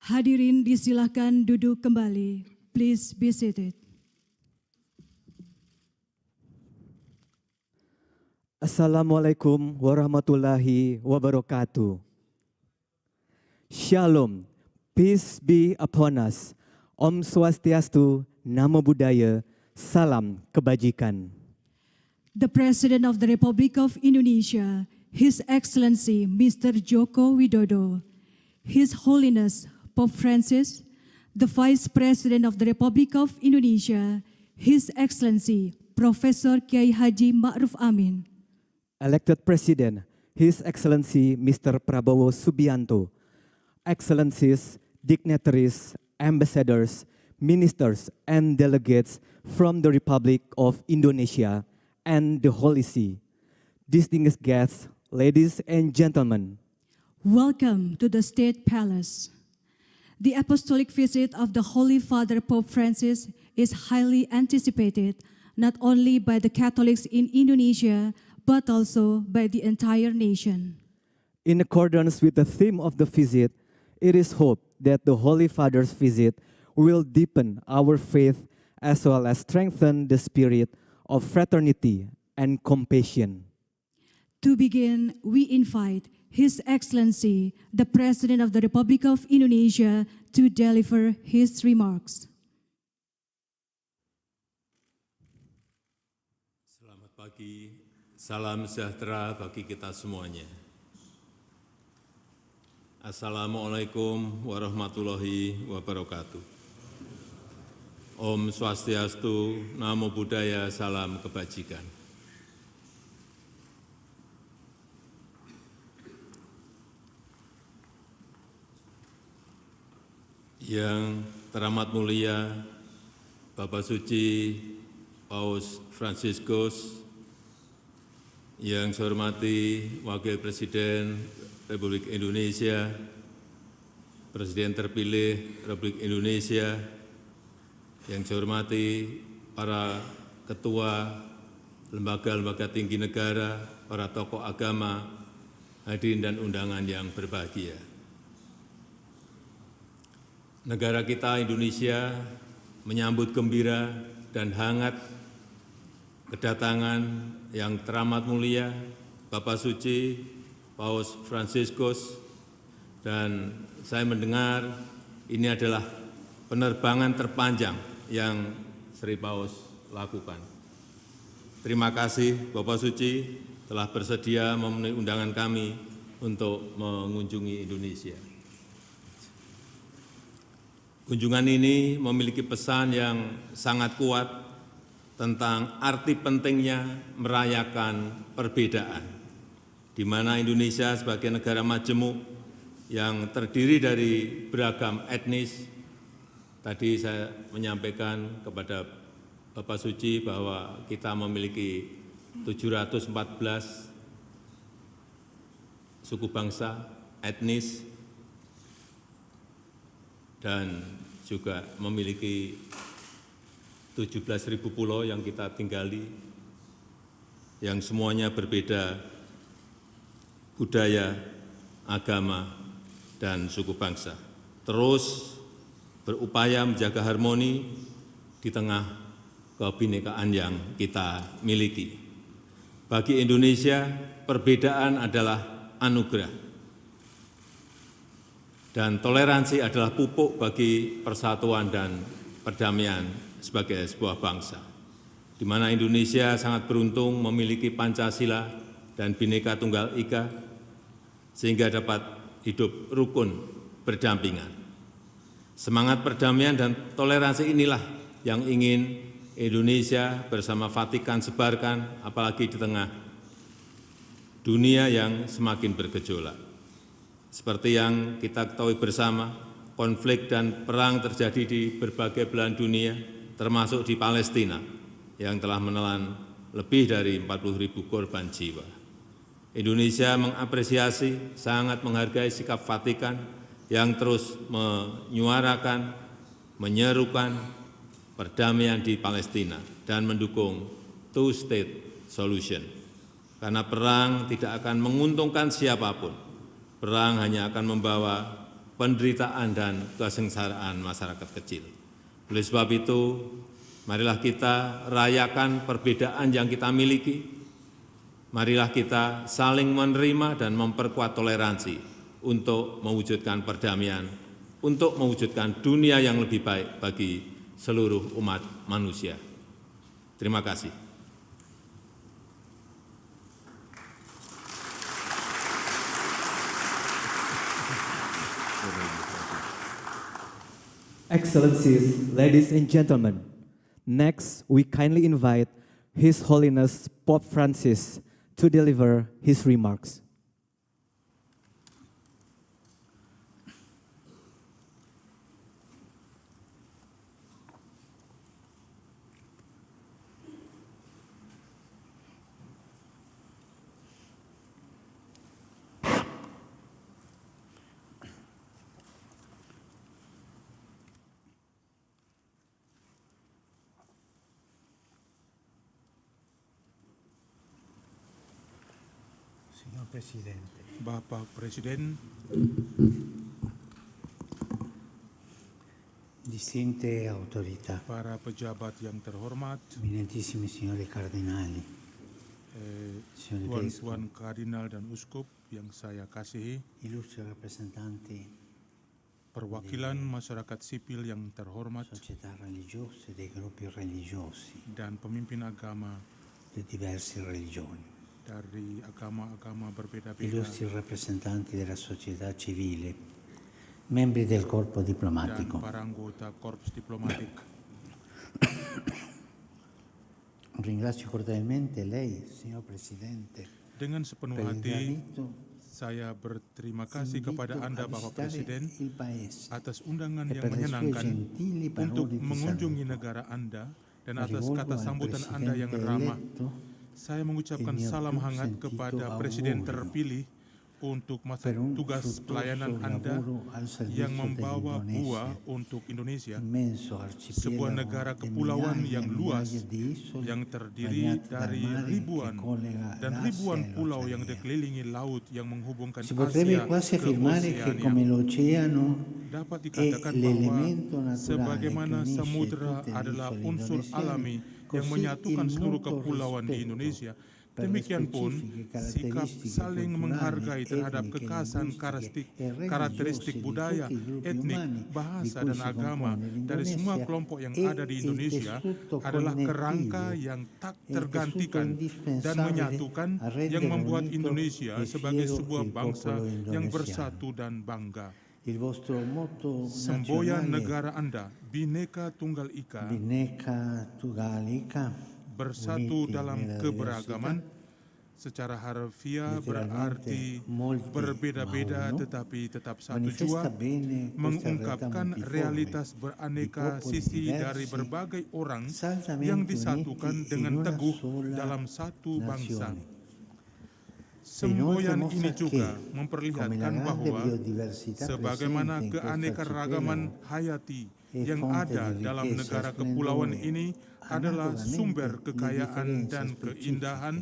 Hadirin disilahkan duduk kembali. Please be seated. Assalamualaikum warahmatullahi wabarakatuh. Shalom, peace be upon us. Om Swastiastu, Namo Buddhaya, salam kebajikan. The President of the Republic of Indonesia, His Excellency Mr. Joko Widodo, His Holiness Pope Francis, the Vice President of the Republic of Indonesia, His Excellency Professor Kiai Haji Ma'ruf Amin, Elected President, His Excellency Mr. Prabowo Subianto, Excellencies, dignitaries, ambassadors, ministers, and delegates from the Republic of Indonesia and the Holy See, distinguished guests, ladies and gentlemen. welcome to the State Palace. The apostolic visit of the Holy Father Pope Francis is highly anticipated not only by the Catholics in Indonesia, but also by the entire nation. In accordance with the theme of the visit, it is hoped that the Holy Father's visit will deepen our faith as well as strengthen the spirit of fraternity and compassion. To begin, we invite His Excellency, the President of the Republic of Indonesia, to deliver his remarks. Selamat pagi, salam sejahtera bagi kita semuanya. Assalamualaikum warahmatullahi wabarakatuh. Om Swastiastu, Namo Buddhaya, salam kebajikan. Yang teramat mulia Bapak Suci Paus Fransiskus, yang saya hormati Wakil Presiden Republik Indonesia, Presiden terpilih Republik Indonesia, yang saya hormati para ketua lembaga-lembaga tinggi negara, para tokoh agama, hadirin dan undangan yang berbahagia. Negara kita Indonesia menyambut gembira dan hangat kedatangan yang teramat mulia Bapak Suci Paus Fransiskus, dan saya mendengar ini adalah penerbangan terpanjang yang Sri Paus lakukan. Terima kasih Bapak Suci telah bersedia memenuhi undangan kami untuk mengunjungi Indonesia. Kunjungan ini memiliki pesan yang sangat kuat tentang arti pentingnya merayakan perbedaan, di mana Indonesia sebagai negara majemuk yang terdiri dari beragam etnis. Tadi saya menyampaikan kepada Bapak Suci bahwa kita memiliki 714 suku bangsa, etnis, dan juga memiliki 17.000 pulau yang kita tinggali, yang semuanya berbeda budaya, agama, dan suku bangsa. Terus berupaya menjaga harmoni di tengah kebinekaan yang kita miliki. Bagi Indonesia, perbedaan adalah anugerah. Dan toleransi adalah pupuk bagi persatuan dan perdamaian sebagai sebuah bangsa, di mana Indonesia sangat beruntung memiliki Pancasila dan Bhinneka Tunggal Ika, sehingga dapat hidup rukun berdampingan. Semangat perdamaian dan toleransi inilah yang ingin Indonesia bersama Vatikan sebarkan, apalagi di tengah dunia yang semakin bergejolak. Seperti yang kita ketahui bersama, konflik dan perang terjadi di berbagai belahan dunia, termasuk di Palestina, yang telah menelan lebih dari 40.000 korban jiwa. Indonesia mengapresiasi, sangat menghargai sikap Vatikan yang terus menyuarakan, menyerukan perdamaian di Palestina dan mendukung two-state solution. Karena perang tidak akan menguntungkan siapapun. Perang hanya akan membawa penderitaan dan kesengsaraan masyarakat kecil. Oleh sebab itu, marilah kita rayakan perbedaan yang kita miliki. Marilah kita saling menerima dan memperkuat toleransi untuk mewujudkan perdamaian, untuk mewujudkan dunia yang lebih baik bagi seluruh umat manusia. Terima kasih. Excellencies, ladies and gentlemen, next we kindly invite His Holiness Pope Francis to deliver his remarks. Signor Presidente, Bapak Presiden, distinte autorità, para pejabat yang terhormat, eminentissimi signori cardinali, signori vescovi, tuan-tuan kardinal dan uskup yang saya kasihi, illustri rappresentanti perwakilan masyarakat sipil yang terhormat, società religiose, dei gruppi religiosi, dan pemimpin agama di diverse religioni, dari agama-agama berbeda-beda, illustri rappresentanti della società civile, membri del corpo dan diplomatico. para anggota korps diplomatik. Ringrazio cordialmente lei, signor Presidente, Dengan sepenuh per hati, l'invito saya berterima kasih kepada Anda, Bapak Presiden, il Paese atas undangan e yang per le sue menyenangkan gentili untuk parole di mengunjungi saluto. negara Anda dan La atas rivolgo kata al sambutan Anda yang Presidente ramah. eletto Saya mengucapkan il mio salam più hangat sentito kepada Presiden augurio terpilih untuk masa per un tugas fruttuoso pelayanan Anda lavoro al servizio yang membawa dell'Indonesia, buah untuk Indonesia, immenso sebuah arcipelago negara di kepulauan migliaia yang e luas, migliaia di isole yang terdiri bagnate dal dari mare ribuan che collega dan l'Asia ribuan e pulau yang l'Oceania. dikelilingi laut yang menghubungkan Si potrebbe Asia quasi ke affermare che Oceania. come l'oceano Dapat è dikatakan bahwa l'elemento naturale che sebagaimana unisce samudra tutte le adalah isole unsur indonesiane, alami yang così menyatukan il seluruh mutuo kepulauan di rispetto Indonesia, per le demikian pun specifiche sikap caratteristiche saling culturali, menghargai terhadap etniche, kekhasan linguistiche e karakteristik religiose di budaya, tutti i gruppi etnik, umani di bahasa, cui dan si agama compone dari semua l'Indonesia kelompok yang e ada di il Indonesia tessuto adalah connettivo, kerangka yang tak il tessuto tergantikan dan indispensabile menyatukan a rendere yang membuat unito Indonesia e sebagai fiero sebuah il bangsa popolo yang indonesiano. bersatu dan bangga. Il vostro motto Semboyan nazionale negara Anda, Bhinneka Tunggal Ika, Bhinneka Tunggal Ika, bersatu uniti dalam nella keberagaman, diversità, secara harfiah letteralmente berarti molti berbeda-beda ma uno, tetapi tetap satu manifesta jua, bene questa realtà mengungkapkan multiforme realitas di beraneka popoli sisi diversi, dari berbagai orang saldamente yang disatukan uniti dengan in una teguh sola dalam satu bangsa. nazione. Semboyan Inoltre ini mostra juga che, come la memperlihatkan grande bahwa biodiversità sebagaimana presente in questo keanekaragaman arcipelago hayati e yang fonte ada di dalam ricchezza negara e kepulauan splendore, ini adalah analogamente sumber le kekayaan differenze dan specifiche keindahan.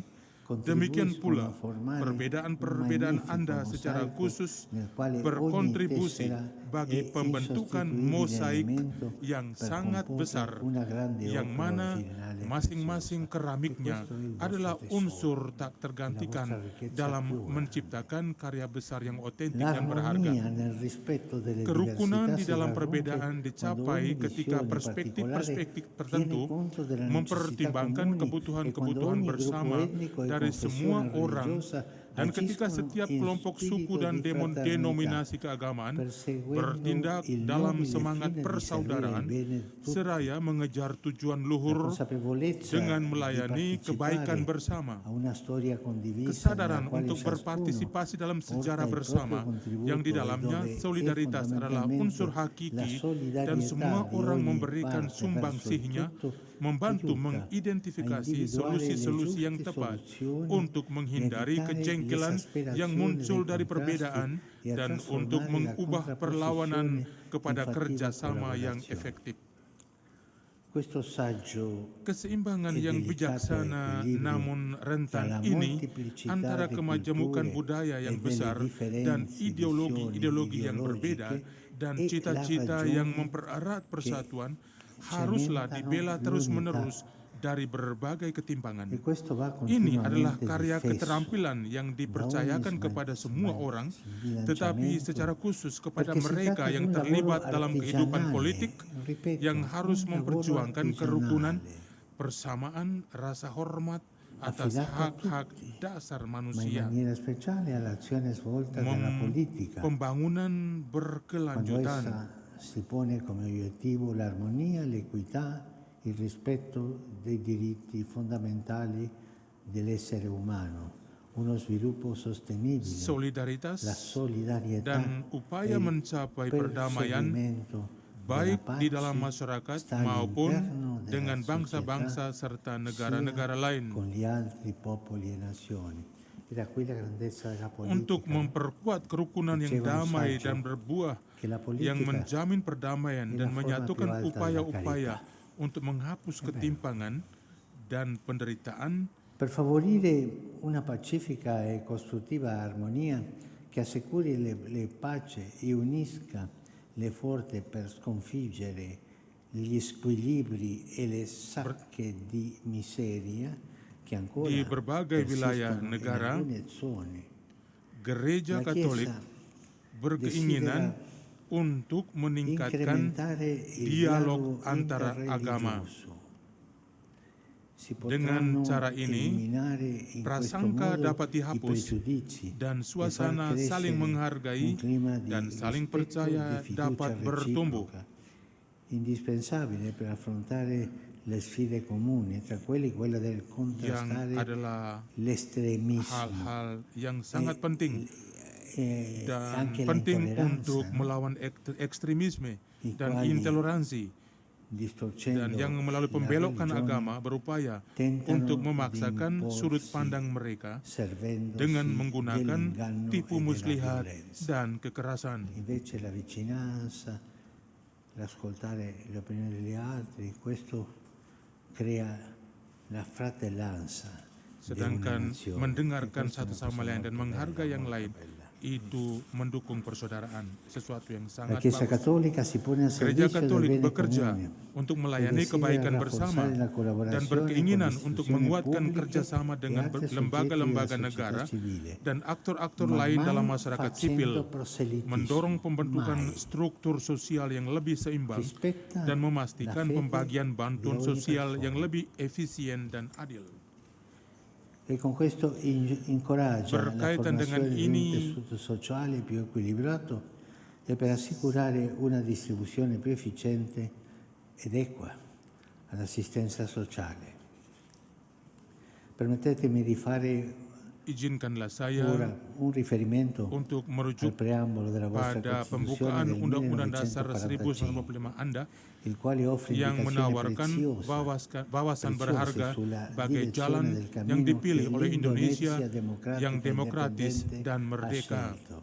Demikian contribuiscono pula a formare perbedaan-perbedaan un Anda magnifico secara mosaico khusus nel quale ogni berkontribusi tessera bagi è pembentukan insostituibile mosaik elemento yang per sangat comporre besar, una grande yang opera mana originale e masing-masing preziosa. keramiknya E questo è il vostro adalah tesoro, unsur tak tergantikan la vostra ricchezza dalam pura. menciptakan karya besar yang otentik dan berharga. L'armonia nel rispetto delle Kerukunan diversità di si dalam raggiunge perbedaan quando dicapai ogni ketika visione perspektif-perspektif particolare tertentu tiene conto della necessità mempertimbangkan comuni e quando kebutuhan-kebutuhan ogni bersama gruppo etnico e dari semua confessione orang, religiosa dan ketika agiscono setiap in kelompok suku spirito dan di fraternità, denominasi keagamaan perseguendo bertindak il dalam nobile semangat fine di persaudaraan servire il bene di tutti. seraya mengejar tujuan La luhur consapevolezza dengan di melayani kebaikan partecipare bersama. a una storia condivisa Kesadaran nella quale untuk ciascuno berpartisipasi dalam porta sejarah il bersama proprio contributo yang di e dalamnya dove è solidaritas adalah fondamentalmente unsur la hakiki solidarietà dan semua di orang ogni memberikan parte sumbangsihnya verso il tutto membantu aiuta a mengidentifikasi individuare le solusi-solusi yang giuste tepat soluzioni, untuk menghindari evitare kejengkelan yang l'esasperazione muncul dei dari contrasti perbedaan e a dan trasformare untuk la mengubah perlawanan contrapposizione kepada in fattiva kerjasama yang collaborazione. efektif. questo saggio Keseimbangan e yang delicato bijaksana equilibrio namun tra rentan la ini molteplicità antara di kemajemukan culture budaya e yang delle besar dan differenze, ideologi-ideologi visioni yang berbeda ideologiche dan e la cita-cita yang ragione mempererat persatuan che haruslah cementano dibela l'unità. terus-menerus dari berbagai ketimpangan. E questo va Ini adalah continuamente karya difeso keterampilan yang dipercayakan kepada semua orang, tetapi secara khusus kepada perché si mereka tratta di yang un terlibat lavoro dalam kehidupan artigianale, politik, ripeto, yang harus un lavoro memperjuangkan kerukunan, artigianale, persamaan, rasa hormat atas affidato a hak-hak tutti, dasar ma in manusia, maniera speciale all'azione svolta dalla politica, pembangunan quando berkelanjutan, essa si pone come obiettivo l'armonia, l'equità, il rispetto dei diritti fondamentali dell'essere umano, uno sviluppo sostenibile, la solidaritas, solidarietà dan upaya e il mencapai perdamaian perseguimento baik della di dalam pace masyarakat sta maupun all'interno della dengan società, bangsa-bangsa serta sia negara-negara lain, con gli altri popoli e nazioni. E da qui la grandezza della untuk politica, memperkuat kerukunan yang Diceva un damai saggio dan berbuah, che la yang politica menjamin perdamaian è dan la forma menyatukan più alta della upaya-upaya carità. untuk menghapus ketimpangan dan penderitaan per favorire una pacifica e costruttiva armonia che assicuri le pace e unisca le forze per sconfiggere gli squilibri e le sacche di miseria che ancora di berbagai wilayah persistono in negara. alcune zone. Gereja La Katolik Chiesa berkeinginan desidera untuk meningkatkan incrementare il dialog dialogo antara agama. interreligioso. Si Dengan potranno cara ini, eliminare in questo prasangka modo dapat i dihapus pregiudizi dan e far suasana crescere saling menghargai un clima di dan saling rispetto, percaya di fiducia dapat bertumbuh. reciproca, indispensabile per affrontare le sfide comuni, tra quella del Yang contrastare adalah l'estremismo hal-hal yang sangat penting e dan anche la penting intolleranza, untuk no? melawan ekstremisme I dan quali intoleransi, distorcendo dan yang melalui la pembelokan religione, agama berupaya tentano untuk di memaksakan imporsi sudut pandang mereka servendosi dengan menggunakan dell'inganno tipu e della muslihat violenza. dan kekerasan. Invece la vicinanza, l'ascoltare le opinioni degli altri, questo crea la fratellanza di una Sedangkan nazione. mendengarkan E questa è satu una sama cosa lain dan molto menghargai bella, yang molto lain, bella. itu mendukung persaudaraan, sesuatu yang La sangat Chiesa bagus. Cattolica si pone a Gereja servizio del Katolik bene bekerja comune untuk e melayani desidera kebaikan bersama rafforzare la dan collaborazione berkeinginan con untuk istituzioni menguatkan pubbliche kerjasama e dengan altri soggetti lembaga-lembaga della negara società civile, dan aktor-aktor ma lain mai dalam masyarakat sipil, facendo proselitismo, mendorong pembentukan mai. struktur sosial yang lebih seimbang Rispetta dan la memastikan fede pembagian bantuan di ogni sosial persona. yang lebih efisien dan adil. E con questo incoraggia la Berkaitan dengan formazione di un ini, tessuto sociale più equilibrato e per assicurare una distribuzione più efficiente ed equa all'assistenza sociale. Permettetemi di fare izinkanlah ora saya un riferimento untuk al merujuk preambolo della vostra pada Costituzione pembukaan del Undang-Undang Dasar 1945, 1945 Anda il quale offre yang indicazioni menawarkan wawasan berharga sulla bagai direzione jalan del cammino yang dipilih che oleh Indonesia democratica yang e demokratis indipendente dan ha merdeka. scelto.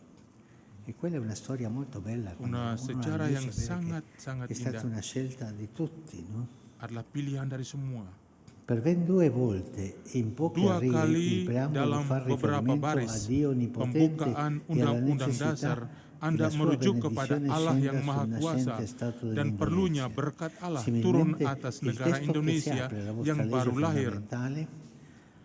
E quella è una storia molto bella. quando Una uno sejarah yang riesce a vedere sangat-sangat che è stata indah, una scelta di tutti, no? adalah pilihan dari semua. Per ben due volte in pochi Dua arrivi kali il preambolo dalam fa beberapa riferimento a baris Dio Onnipotente pembukaan e alla Undang-Undang necessità Dasar che Anda la sua merujuk kepada benedizione Allah scenda yang Maha sul Kuasa nascente Stato dan perlunya dell'Indonesia. berkat Allah Similmente, turun atas il negara testo che si Indonesia apre alla vostra yang legge baru lahir. fondamentale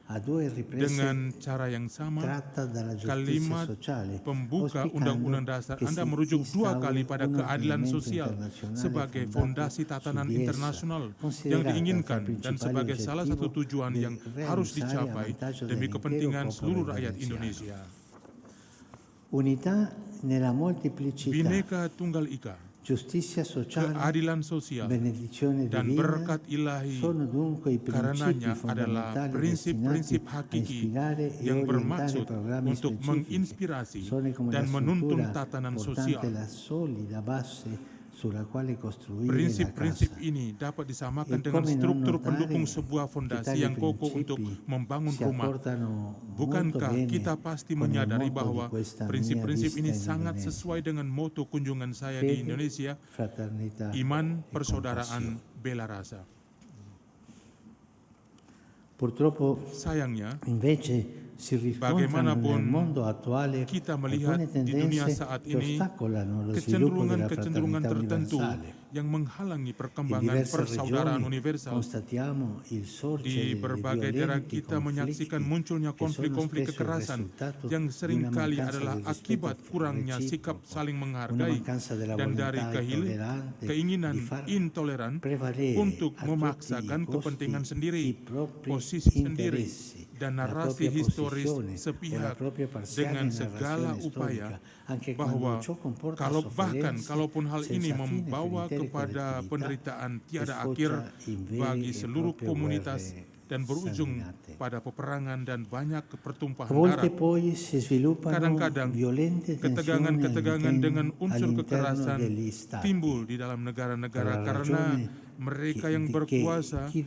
a due riprese Dengan cara yang sama, tratta dalla giustizia kalimat sociale, pembuka auspicando Undang-Undang Dasar che Anda si merujuk dua instauri kali pada un keadilan ordinamento sosial internazionale sebagai fondato fondasi tatanan su di essa, internasional yang considerata diinginkan tra i dan principali sebagai salah satu obiettivo tujuan del yang harus realizzare a dicapai vantaggio demi dell'intero kepentingan popolo seluruh rakyat indoneziano. Indonesia. Unità nella molteplicità, Bhinneka Tunggal Ika, giustizia sociale, keadilan sosial, benedizione dan divina berkat ilahi sono dunque i principi karenanya adalah fondamentali prinsip-prinsip destinati a hakiki ispirare e yang orientare bermaksud programmi untuk specifici. menginspirasi Sono come dan la menuntun struttura tatanan portante sosial. la solida base sulla quale costruire la Prinsip-prinsip casa. ini dapat disamakan E dengan come non struktur notare pendukung sebuah che fondasi tali yang kokoh principi untuk membangun si rumah. accordano molto Bukankah bene kita pasti con il menyadari motto bahwa di questa prinsip-prinsip mia ini visita in sangat Indonesia? sesuai dengan moto kunjungan saya Fede, di Indonesia, fraternità iman, e persaudaraan, compassione. bela rasa. Purtroppo Sayangnya, invece si riscontrano bagaimanapun nel mondo attuale kita melihat alcune di dunia tendenze saat che ini ostacolano lo sviluppo della kecenderungan-kecenderungan fraternità tertentu universale. yang menghalangi In perkembangan diverse persaudaraan regioni universal. constatiamo il sorgere Di di berbagai daerah violenti kita menyaksikan conflitti munculnya che sono konflik-konflik spesso il kekerasan risultato yang di una seringkali mancanza adalah del rispetto akibat kurangnya sikap reciproco, saling una menghargai mancanza della dan dari volontà intollerante keinginan di far intoleran prevalere untuk a tutti i memaksakan costi kepentingan i sendiri, propri posisi sendiri, interessi, dan la narasi propria historis posizione o la sepihak propria parziale dengan segala narrazione upaya storica, anche bahwa quando ciò comporta bahkan sofferenze kalaupun hal ini senza fine per membawa intere kepada collettività penderitaan e tiada sfocia akhir in vere bagi e seluruh proprie komunitas guerre dan berujung sanguinate. pada peperangan dan banyak A pertumpahan volte darah. poi si sviluppano Kadang-kadang violente tensioni ketegangan-ketegangan dengan unsur all'interno kekerasan degli stati timbul di dalam per negara-negara la karena ragione mereka che- yang che berkuasa chi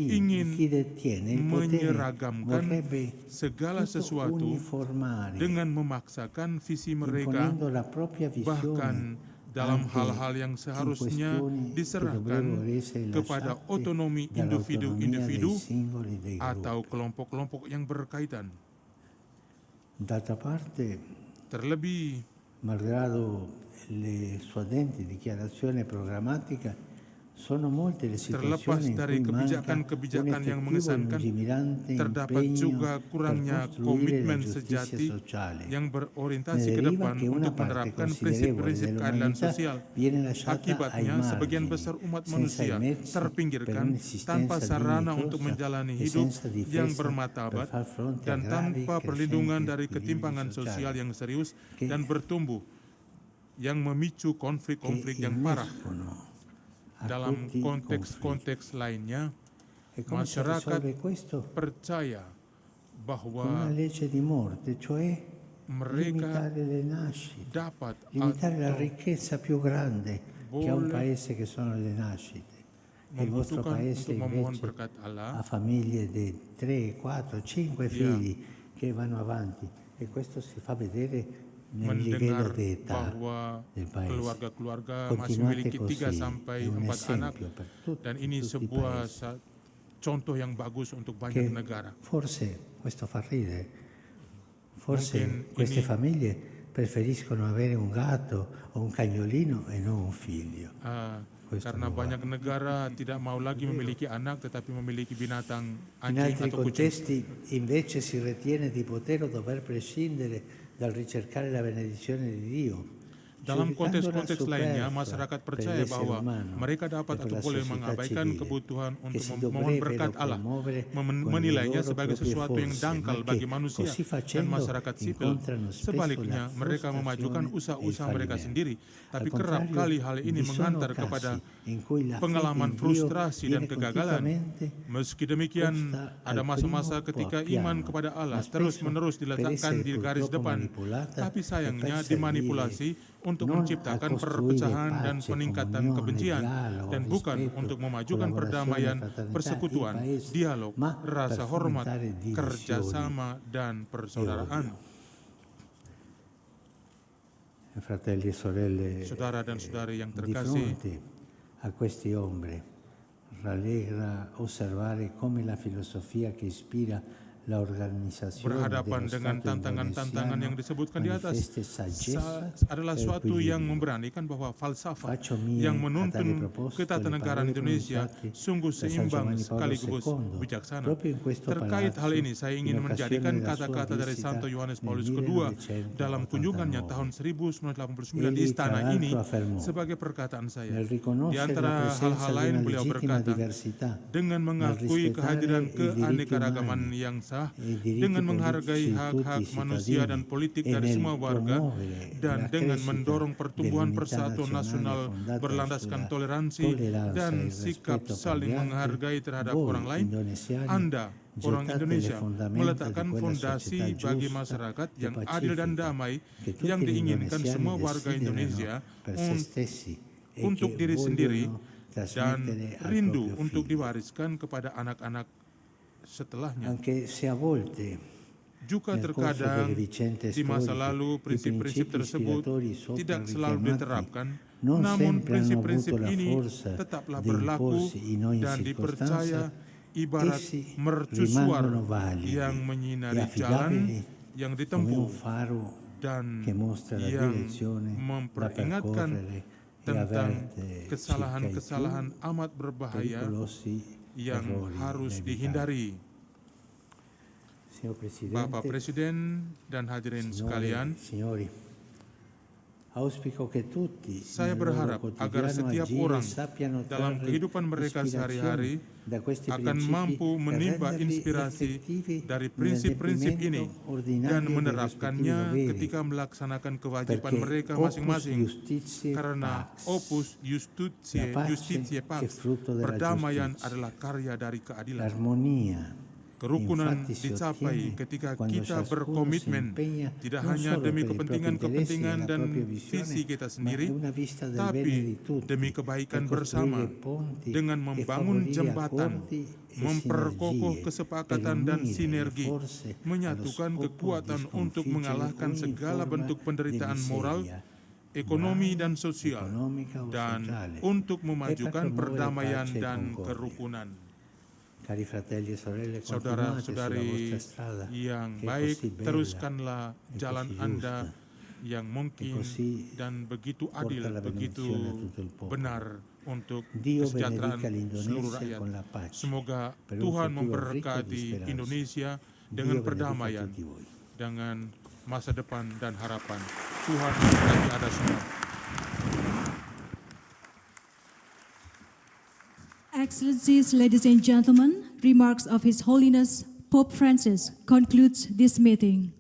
ingin detiene il potere menyeragamkan vorrebbe segala tutto sesuatu uniformare, dengan memaksakan visi mereka, imponendo la propria bahkan visione dalam anche hal-hal yang in seharusnya questioni che diserahkan dovrebbero essere kepada lasciate otonomi dall'autonomia individu-individu dei singoli dei atau gruppi. kelompok-kelompok yang berkaitan. D'altra parte, Terlebih, malgrado le suadenti dichiarazioni programmatica, sono molte le terlepas situazioni in dari cui manca un kebijakan-kebijakan yang effettivo e mengesankan, lungimirante terdapat impegno juga per kurangnya costruire la komitmen giustizia sejati sociale. yang Ne berorientasi ke deriva depan che una untuk parte menerapkan considerevole prinsip-prinsip keadilan dell'umanità sosial. viene lasciata ai Akibatnya, sebagian margini, besar umat senza i manusia mezzi per terpinggirkan un'esistenza tanpa sarana dignitosa untuk menjalani e hidup senza difesa yang per bermartabat far fronte a dan gravi tanpa crescenti perlindungan dari squilibri ketimpangan sosial sociali yang serius che- dan bertumbuh, yang memicu che konflik-konflik yang parah. innescono a Dalam tutti i conflitti. konteks-konteks lainnya, E come si masyarakat risolve questo? percaya Con una bahwa legge di morte, cioè mereka limitare le nascite, dapat limitare la atau ricchezza più grande che ha un boleh paese che sono le nascite. E il vostro membutuhkan paese untuk memohon invece berkat Allah ha famiglie di 3, 4, 5 figli che vanno avanti e questo si fa vedere nel livello mendengar di età bahwa del paese. keluarga-keluarga masih Continuate memiliki così, 3 sampai è un 4 anak, esempio per tutti, dan ini tutti i sebuah paesi. contoh yang bagus untuk Che banyak negara. forse questo fa ridere, forse Mungkin queste ini- famiglie preferiscono avere un gatto o un cagnolino e non un figlio. Questo Karena lo va. banyak negara tidak mau lagi memiliki anak tetapi memiliki binatang In anjing altri atau kucing. contesti invece si ritiene di poter o dover prescindere dal ricercare la benedizione di Dio. Dalam giudicandola konteks-konteks lainnya, superflua masyarakat per percaya l'essere bahwa umano mereka dapat e per atau la boleh società mengabaikan civile, kebutuhan che untuk si memohon dovrebbero berkat Allah, promuovere con le menilainya loro sebagai proprie sesuatu yang forze, dangkal ma che bagi manusia così dan facendo masyarakat sipil. incontrano spesso Sebaliknya, la mereka memajukan frustrazione e il usaha-usaha mereka fallimento. sendiri, tapi Al kerap contrario, kali hal ini vi sono mengantar casi kepada in cui la fede pengalaman in Dio frustrasi dan viene kegagalan. continuamente Meski demikian, posta ada al masa-masa primo ketika piano, iman kepada Allah ma spesso terus-menerus per diletakkan essere di garis purtroppo depan, manipolata tapi e sayangnya per dimanipulasi servire untuk non a menciptakan costruire perpecahan dan pace, peningkatan comunione, kebencian, dialogo, dan bukan rispetto, untuk memajukan collaborazione, perdamaian, fraternità persekutuan, in paese, dialog, ma rasa per hormat, fomentare divisioni kerjasama, dan persaudaraan. Fratelli e sorelle, Saudara dan saudari yang di terkasih, fronte a queste ombre rallegra osservare come la filosofia che ispira la organizzazione berhadapan dello dengan Stato tantangan-tantangan yang indonesiano disebutkan di atas manifesta saggezza adalah e suatu yang equilibrio. memberanikan bahwa falsafah Faccio mie yang a tale menuntun proposito ketatanegaraan le parole Indonesia pronunciate sungguh da San seimbang Giovanni Paolo sekaligus II, bijaksana. proprio in questo Terkait hal palazzo, ini, saya ingin in occasione menjadikan della sua kata-kata dari visita Santo Yohanes nel Paulus II dalam 1989. kunjungannya tahun 1989 di Egli, istana tra ini l'altro, affermò, sebagai perkataan saya. nel Di riconoscere la antara presenza hal-hal di lain una beliau legittima berkata, diversità, dengan nel mengakui rispettare kehadiran i diritti keanekaragaman umani yang sah, e i diritti dengan politici menghargai di hak-hak tutti i manusia dan cittadini politik e dari nel semua warga, promuovere dan la dengan crescita mendorong pertumbuhan dell'unità persatuan nasional fondata berlandaskan sulla toleransi tolleranza e dan il sikap rispetto per saling gli altri, menghargai terhadap voi, orang lain. indonesiani, Anda, orang gettate Indonesia, le fondamenta meletakkan di quella fondasi società bagi giusta masyarakat e yang adil dan pacifica damai che tutti yang gli diinginkan indonesiani semua warga desiderano Indonesia per se stessi e untuk che diri sendiri vogliono dan trasmettere al rindu proprio untuk figlio. diwariskan kepada anak-anak setelahnya. Anche se a volte Juga nel corso terkadang delle vicende di masa storiche lalu i prinsip-prinsip principi tersebut ispiratori sopra tidak selalu richiamati diterapkan non namun sempre hanno avuto prinsip-prinsip la ini forza tetaplah di berlaku imporsi in ogni dan dipercaya circostanza, ibarat essi mercusuar rimangono validi yang e menyinari jalan affidabili yang come un ditempuh faro dan che mostra la yang direzione da memperingatkan percorrere e tentang avverte circa i più kesalahan-kesalahan amat berbahaya pericolosi yang errori harus inevitabili. dihindari. Signor Presidente, Bapak Presiden dan hadirin sekalian, signori, auspico che tutti saya nel loro berharap agar quotidiano setiap agire orang sappiano dalam trarre kehidupan mereka sehari-hari ispirazione da questi akan principi mampu e menimba renderli inspirasi effettivi dari nel prinsip-prinsip ini adempimento ordinario dan dei menerapkannya rispettivi doveri. ketika melaksanakan kewajiban Perché mereka opus masing-masing. justitiae Karena pax, opus justitiae, la pace justitiae è pax, frutto della perdamaian giustizia. adalah karya dari keadilan. l'armonia Kerukunan infatti si dicapai ottiene ketika quando kita ciascuno si berkomitmen impegna tidak non hanya solo demi per i propri kepentingan-kepentingan interessi e la dan propria visione, visi kita ma sendiri, è una vista del bene tapi di tutti, demi per kebaikan costruire bersama ponti dengan e membangun favorire jembatan, accordi e memperkokoh sinergie kesepakatan per dan unire le sinergi, forze allo menyatukan scopo kekuatan di untuk sconfiggere mengalahkan ogni segala forma bentuk penderitaan di moral, miseria, ekonomi dan morale, sosial, economica o dan sociale, untuk e per memajukan promuovere perdamaian pace e dan concordia. kerukunan. Cari fratelli e sorelle, continuate sulla Saudara-saudari vostra strada yang che è baik, così bella teruskanlah e jalan così Anda giusta, yang mungkin così dan begitu porta adil, la begitu benedizione a tutto il popolo. benar untuk Dio kesejahteraan benedica seluruh l'Indonesia rakyat. con la pace. Semoga Per un Tuhan futuro ricco di memberkati speranza. Indonesia Dio dengan benedica perdamaian, tutti voi. dengan masa depan dan harapan. Tuhan memberkati Anda semua. Excellencies, ladies and gentlemen, remarks of His Holiness Pope Francis concludes this meeting.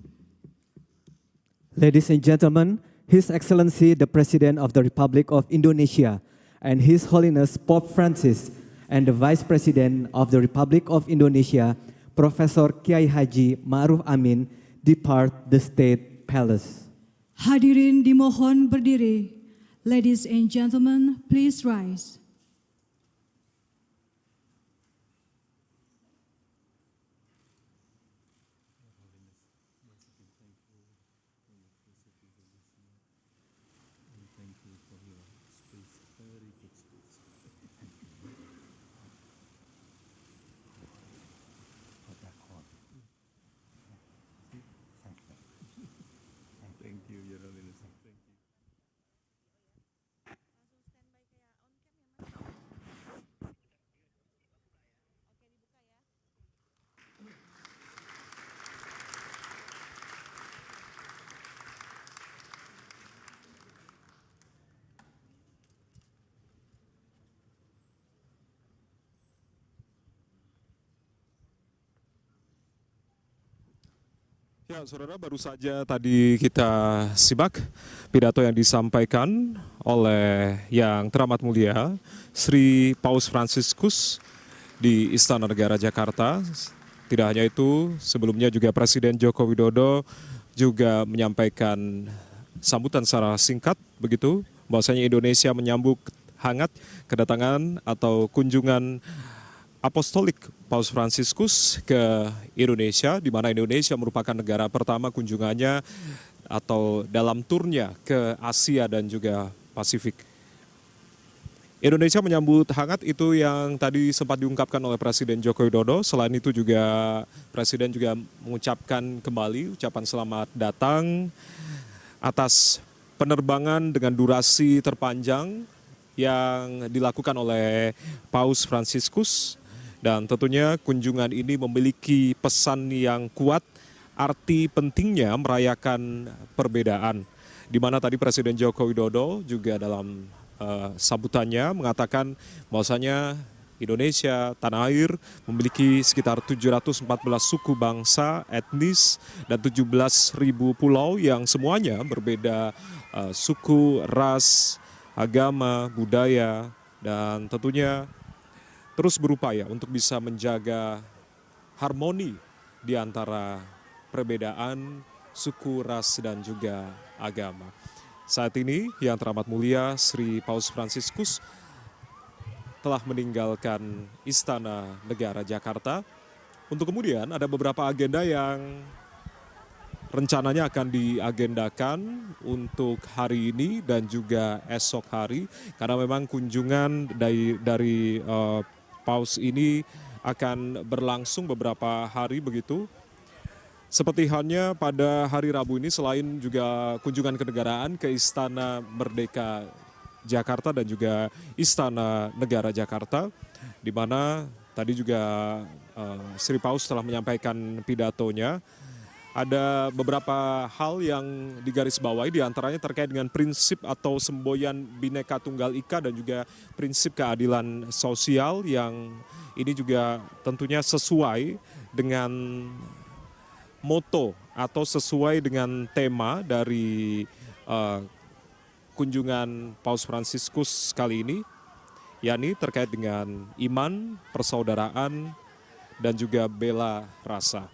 Ladies and gentlemen, His Excellency the President of the Republic of Indonesia and His Holiness Pope Francis and the Vice President of the Republic of Indonesia, Professor Kiai Haji Ma'ruf Amin, depart the State Palace. Hadirin dimohon berdiri. Ladies and gentlemen, please rise. Ya, saudara, baru saja tadi kita simak pidato yang disampaikan oleh Yang Teramat Mulia Sri Paus Fransiskus di Istana Negara Jakarta. Tidak hanya itu, sebelumnya juga Presiden Joko Widodo juga menyampaikan sambutan secara singkat begitu, bahwasanya Indonesia menyambut hangat kedatangan atau kunjungan Apostolik Paus Fransiskus ke Indonesia, di mana Indonesia merupakan negara pertama kunjungannya atau dalam turnya ke Asia dan juga Pasifik. Indonesia menyambut hangat itu yang tadi sempat diungkapkan oleh Presiden Joko Widodo. Selain itu juga Presiden juga mengucapkan kembali ucapan selamat datang atas penerbangan dengan durasi terpanjang yang dilakukan oleh Paus Fransiskus. Dan tentunya kunjungan ini memiliki pesan yang kuat, arti pentingnya merayakan perbedaan. Di mana tadi Presiden Joko Widodo juga dalam sambutannya mengatakan bahwasanya Indonesia, tanah air, memiliki sekitar 714 suku bangsa, etnis, dan 17.000 pulau yang semuanya berbeda suku, ras, agama, budaya, dan tentunya terus berupaya untuk bisa menjaga harmoni di antara perbedaan suku, ras, dan juga agama. Saat ini Yang Teramat Mulia Sri Paus Fransiskus telah meninggalkan Istana Negara Jakarta. Untuk kemudian ada beberapa agenda yang rencananya akan diagendakan untuk hari ini dan juga esok hari, karena memang kunjungan dari Paus ini akan berlangsung beberapa hari begitu. Seperti halnya pada hari Rabu ini, selain juga kunjungan kenegaraan ke Istana Merdeka Jakarta dan juga Istana Negara Jakarta, di mana tadi juga Sri Paus telah menyampaikan pidatonya. Ada beberapa hal yang digarisbawahi, diantaranya terkait dengan prinsip atau semboyan Bhinneka Tunggal Ika dan juga prinsip keadilan sosial, yang ini juga tentunya sesuai dengan moto atau sesuai dengan tema dari kunjungan Paus Fransiskus kali ini, yakni terkait dengan iman, persaudaraan, dan juga bela rasa.